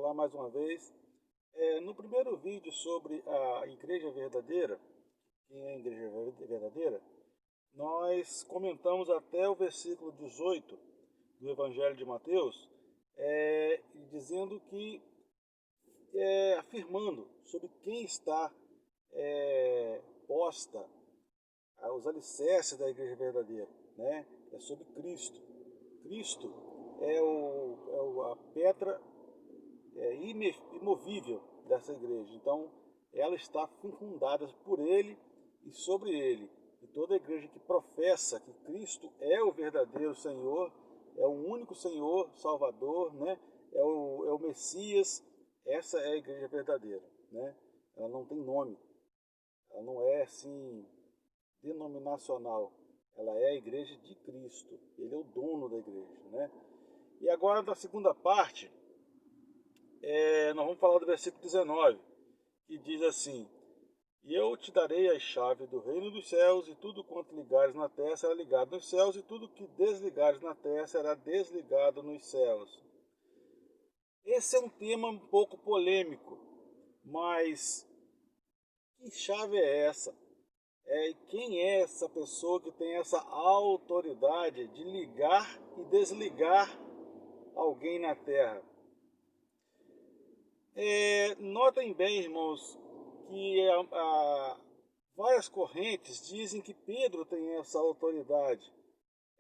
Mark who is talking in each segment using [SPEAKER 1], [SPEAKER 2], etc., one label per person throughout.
[SPEAKER 1] Olá mais uma vez. No primeiro vídeo sobre a igreja verdadeira, quem é a igreja verdadeira, nós comentamos até o versículo 18 do Evangelho de Mateus, dizendo que, afirmando sobre quem está posta os alicerces da igreja verdadeira, né? É sobre Cristo. Cristo a pedra imovível dessa igreja. Então, ela está fundada por ele e sobre ele. E toda igreja que professa que Cristo é o verdadeiro Senhor, é o único Senhor, Salvador, né? é o Messias, essa é a igreja verdadeira. Né? Ela não tem nome, ela não é assim denominacional, ela é a igreja de Cristo, ele é o dono da igreja. Né? E agora, na segunda parte, nós vamos falar do versículo 19, que diz assim: E eu te darei a chave do reino dos céus, e tudo quanto ligares na terra será ligado nos céus, e tudo que desligares na terra será desligado nos céus. Esse é um tema um pouco polêmico, mas que chave é essa? Quem é essa pessoa que tem essa autoridade de ligar e desligar alguém na terra? Notem bem, irmãos, que várias correntes dizem que Pedro tem essa autoridade.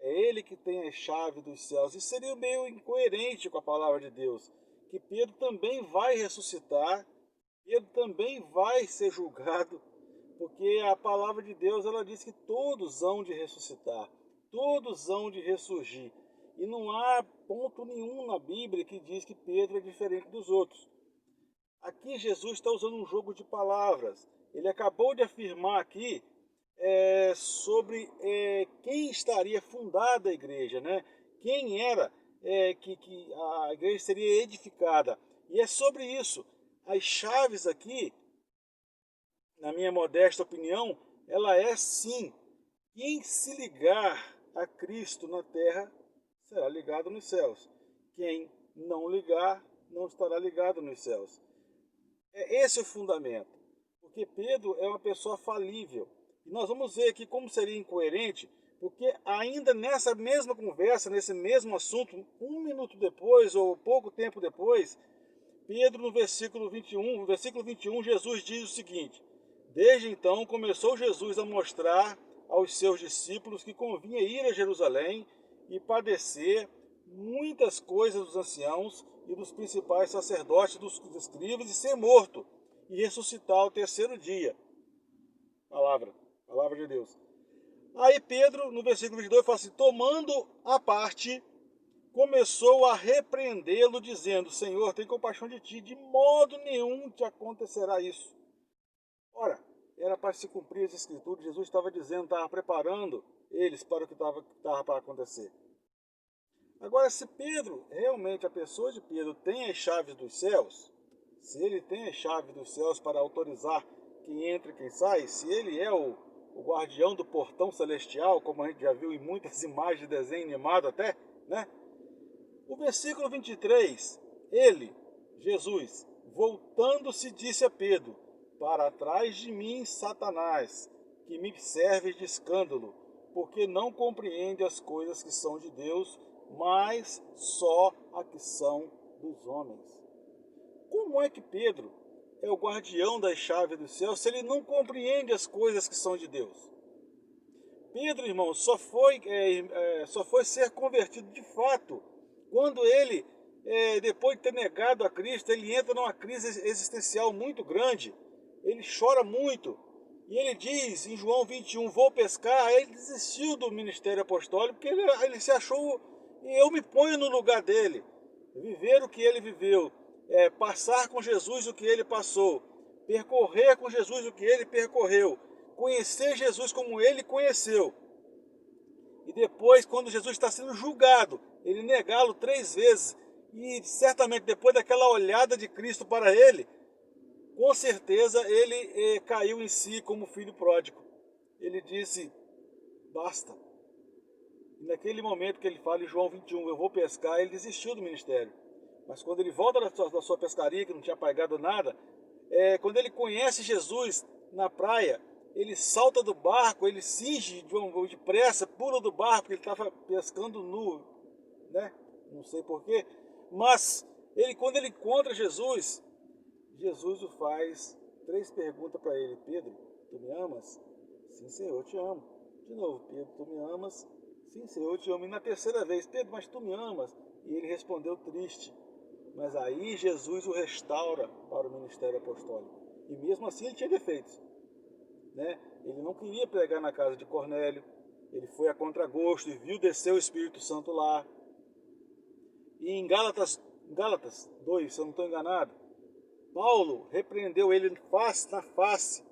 [SPEAKER 1] É ele que tem a chave dos céus. Isso seria meio incoerente com a palavra de Deus, que Pedro também vai ressuscitar, Pedro também vai ser julgado, porque a palavra de Deus ela diz que todos hão de ressuscitar, todos hão de ressurgir. E não há ponto nenhum na Bíblia que diz que Pedro é diferente dos outros. Aqui Jesus está usando um jogo de palavras. Ele acabou de afirmar aqui sobre quem estaria fundada a igreja, né? Quem era que a igreja seria edificada. E é sobre isso. As chaves aqui, na minha modesta opinião, ela é sim, quem se ligar a Cristo na terra será ligado nos céus. Quem não ligar não estará ligado nos céus. Esse é o fundamento, porque Pedro é uma pessoa falível. E nós vamos ver aqui como seria incoerente, porque ainda nessa mesma conversa, nesse mesmo assunto, um minuto depois ou pouco tempo depois, Pedro no versículo 21, Jesus diz o seguinte: Desde então começou Jesus a mostrar aos seus discípulos que convinha ir a Jerusalém e padecer muitas coisas dos anciãos e dos principais sacerdotes, dos escribas, e ser morto, e ressuscitar ao terceiro dia. Palavra de Deus. Aí Pedro, no versículo 22, fala assim: tomando a parte, começou a repreendê-lo, dizendo: Senhor, tem compaixão de ti, de modo nenhum te acontecerá isso. Ora, era para se cumprir as escrituras, Jesus estava dizendo, estava preparando eles para o que estava para acontecer. Agora, se Pedro, realmente a pessoa de Pedro tem as chaves dos céus, se ele tem as chaves dos céus para autorizar quem entra e quem sai, se ele é o guardião do portão celestial, como a gente já viu em muitas imagens de desenho animado até, né? O versículo 23, ele, Jesus, voltando-se, disse a Pedro: Para trás de mim, Satanás, que me serves de escândalo, porque não compreende as coisas que são de Deus, mas só a que são dos homens. Como é que Pedro é o guardião das chaves do céu se ele não compreende as coisas que são de Deus? Pedro, irmão, só foi ser convertido de fato quando ele, depois de ter negado a Cristo, ele entra numa crise existencial muito grande. Ele chora muito. E ele diz em João 21, vou pescar. Aí ele desistiu do ministério apostólico porque ele se achou, e eu me ponho no lugar dele. Viver o que ele viveu, passar com Jesus o que ele passou, percorrer com Jesus o que ele percorreu, conhecer Jesus como ele conheceu. E depois, quando Jesus está sendo julgado, ele negá-lo 3 vezes. E certamente depois daquela olhada de Cristo para ele, com certeza ele caiu em si como filho pródigo. Ele disse, basta. E naquele momento que ele fala em João 21, eu vou pescar, ele desistiu do ministério. mas quando ele volta da sua pescaria, que não tinha pegado nada, quando ele conhece Jesus na praia, ele salta do barco, ele cinge depressa, pula do barco, porque ele estava pescando nu, né? Não sei porquê, mas quando ele encontra Jesus, Jesus o faz 3 perguntas para ele. Pedro, tu me amas? Sim, Senhor, eu te amo. De novo, Pedro, tu me amas? Sim, Senhor, eu te amo. E na terceira vez, Pedro, mas tu me amas? E ele respondeu triste. Mas aí Jesus o restaura para o ministério apostólico. E mesmo assim ele tinha defeitos, né? Ele não queria pregar na casa de Cornélio. Ele foi a contragosto e viu descer o Espírito Santo lá. E em Gálatas 2, se eu não estou enganado, Paulo repreendeu ele face na face,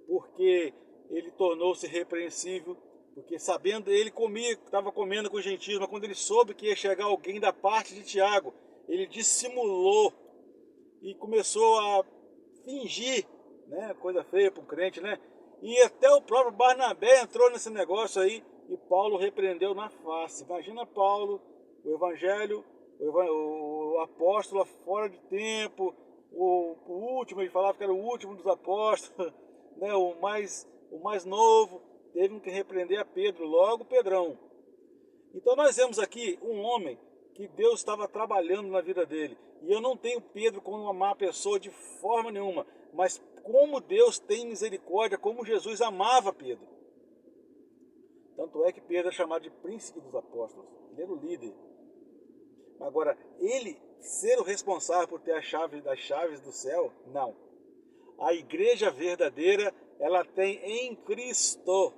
[SPEAKER 1] porque ele tornou-se repreensível, porque sabendo, ele estava comendo com os gentios, mas quando ele soube que ia chegar alguém da parte de Tiago, ele dissimulou e começou a fingir, né? Coisa feia para um crente, né? E até o próprio Barnabé entrou nesse negócio aí e Paulo repreendeu na face. Imagina Paulo, o evangelho, o apóstolo fora de tempo, o último, ele falava que era o último dos apóstolos, né? O mais novo, teve que repreender a Pedro, logo Pedrão. Então nós vemos aqui um homem que Deus estava trabalhando na vida dele. E eu não tenho Pedro como uma má pessoa de forma nenhuma, mas como Deus tem misericórdia, como Jesus amava Pedro. Tanto é que Pedro é chamado de príncipe dos apóstolos. Ele era o líder. Agora, ele ser o responsável por ter das chaves do céu, não. A igreja verdadeira, ela tem em Cristo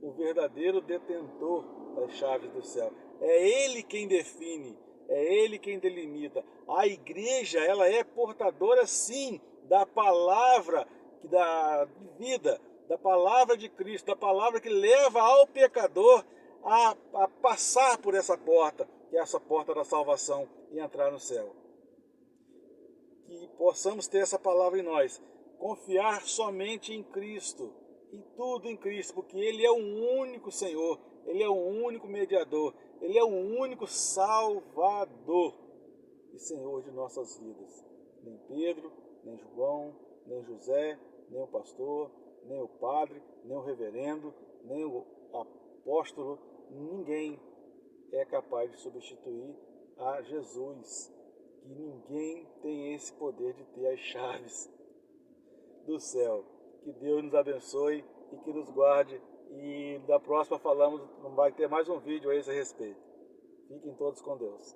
[SPEAKER 1] o verdadeiro detentor das chaves do céu. É Ele quem define, é Ele quem delimita. A igreja, ela é portadora sim da palavra da vida, da palavra de Cristo, da palavra que leva ao pecador a passar por essa porta, que é essa porta da salvação, e entrar no céu. Que possamos ter essa palavra em nós, confiar somente em Cristo, em tudo em Cristo, porque Ele é o único Senhor, Ele é o único mediador, Ele é o único Salvador e Senhor de nossas vidas. Nem Pedro, nem João, nem José, nem o pastor, nem o padre, nem o reverendo, nem o apóstolo, ninguém é capaz de substituir a Jesus. Que ninguém tem esse poder de ter as chaves do céu. Que Deus nos abençoe e que nos guarde. E da próxima vai ter mais um vídeo a esse respeito. Fiquem todos com Deus.